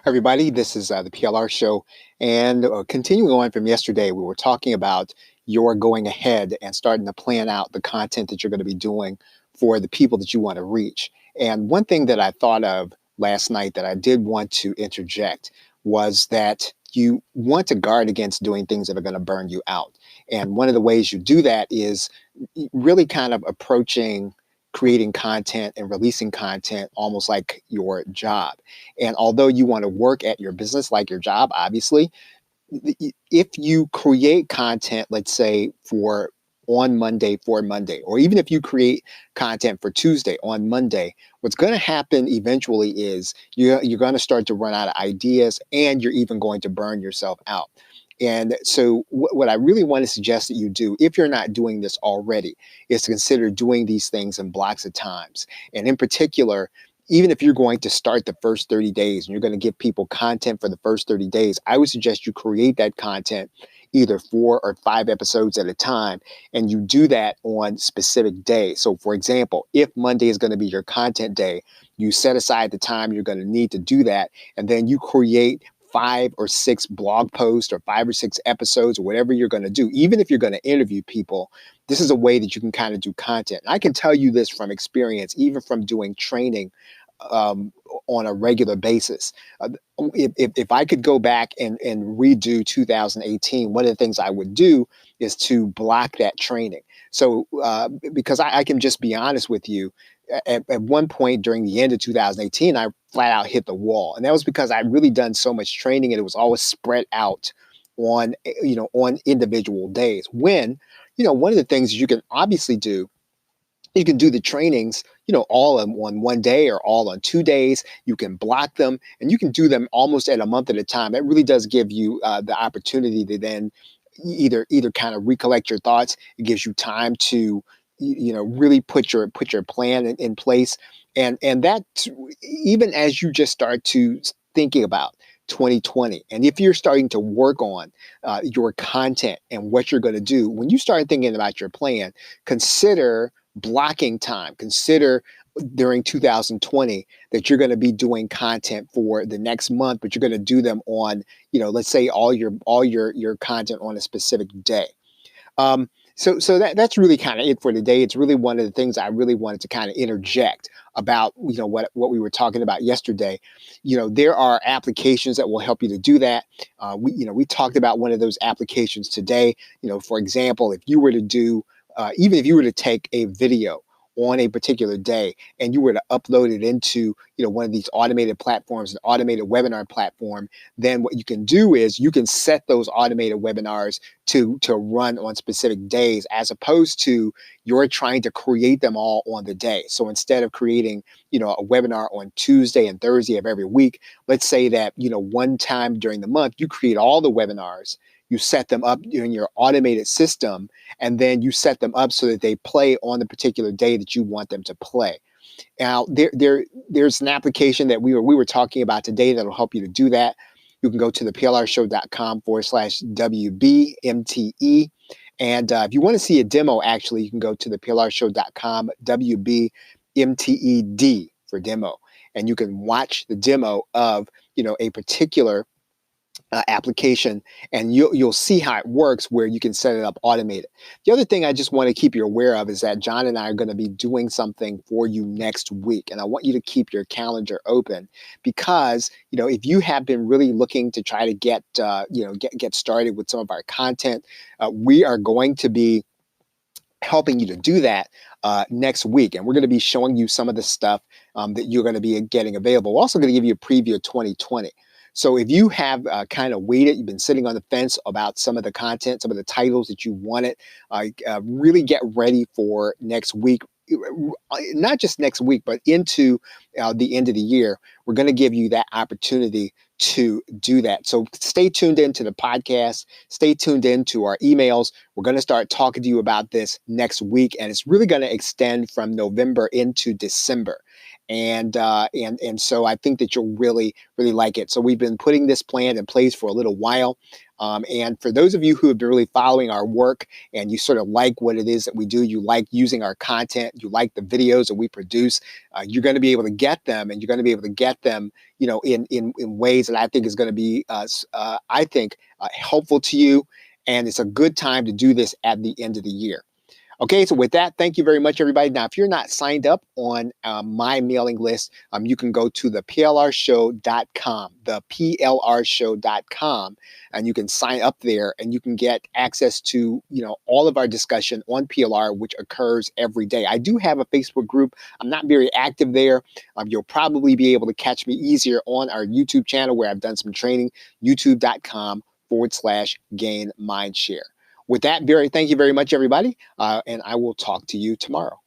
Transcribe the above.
Everybody, this is the PLR show. And continuing on from yesterday, we were talking about your going ahead and starting to plan out the content that you're going to be doing for the people that you want to reach. And one thing that I thought of last night that I did want to interject was that you want to guard against doing things that are going to burn you out. And one of the ways you do that is really kind of approaching creating content and releasing content almost like your job. And although you want to work at your business like your job, obviously, if you create content, let's say for Monday, or even if you create content for Tuesday on Monday, what's going to happen eventually is you're going to start to run out of ideas and you're even going to burn yourself out. And so, what I really want to suggest that you do, if you're not doing this already, is to consider doing these things in blocks of times. And in particular, even if you're going to start the first 30 days and you're going to give people content for the first 30 days, I would suggest you create that content either 4 or 5 episodes at a time, and you do that on specific days. So, for example, if Monday is going to be your content day, you set aside the time you're going to need to do that, and then you create 5 or 6 blog posts or 5 or 6 episodes or whatever you're going to do. Even if you're going to interview people, this is a way that you can kind of do content. And I can tell you this from experience, even from doing training um, on a regular basis. If I could go back and redo 2018, one of the things I would do is to block that training. So, because I can just be honest with you, at one point during the end of 2018, I flat out hit the wall. And that was because I'd really done so much training and it was always spread out on individual days. One of the things you can obviously do, you can do the trainings, all on one day or all on 2 days. You can block them and you can do them almost at a month at a time. That really does give you the opportunity to then either kind of recollect your thoughts. It gives you time to, really put your plan in place. And that, even as you just start to thinking about 2020, and if you're starting to work on your content and what you're going to do, when you start thinking about your plan, consider blocking time. Consider during 2020 that you're going to be doing content for the next month, but you're going to do them on, let's say all your content on a specific day. So that's really kind of it for today. It's really one of the things I really wanted to kind of interject about, what we were talking about yesterday. There are applications that will help you to do that. We talked about one of those applications today. For example, if you were to do, even if you were to take a video on a particular day and you were to upload it into, one of these automated platforms, an automated webinar platform, then what you can do is you can set those automated webinars to run on specific days, as opposed to you're trying to create them all on the day. So instead of creating, a webinar on Tuesday and Thursday of every week, let's say that, one time during the month, you create all the webinars, you set them up in your automated system, and then you set them up so that they play on the particular day that you want them to play. Now, there's an application that we were talking about today that'll help you to do that. You can go to theplrshow.com/WBMTE. And if you want to see a demo, actually, you can go to theplrshow.com, WBMTED for demo. And you can watch the demo of, a particular application, and you'll see how it works, where you can set it up automated. The other thing I just want to keep you aware of is that John and I are going to be doing something for you next week, and I want you to keep your calendar open, because if you have been really looking to try to get started with some of our content, we are going to be helping you to do that next week. And we're going to be showing you some of the stuff that you're going to be getting available. We're also going to give you a preview of 2020. So if you have kind of waited, you've been sitting on the fence about some of the content, some of the titles that you wanted, really get ready for next week. Not just next week, but into the end of the year. We're going to give you that opportunity to do that. So stay tuned into the podcast. Stay tuned into our emails. We're going to start talking to you about this next week, and it's really going to extend from November into December. And so I think that you'll really like it. So we've been putting this plan in place for a little while. And for those of you who have been really following our work and you sort of like what it is that we do, you like using our content, you like the videos that we produce, you're going to be able to get them, and you're going to be able to get them, in ways that I think is going to be, helpful to you. And it's a good time to do this at the end of the year. Okay, so with that, thank you very much, everybody. Now, if you're not signed up on my mailing list, you can go to the plrshow.com, the plrshow.com, and you can sign up there, and you can get access to, all of our discussion on PLR, which occurs every day. I do have a Facebook group. I'm not very active there. You'll probably be able to catch me easier on our YouTube channel, where I've done some training, youtube.com/gain mindshare. With that, Barry, thank you very much, everybody. And I will talk to you tomorrow.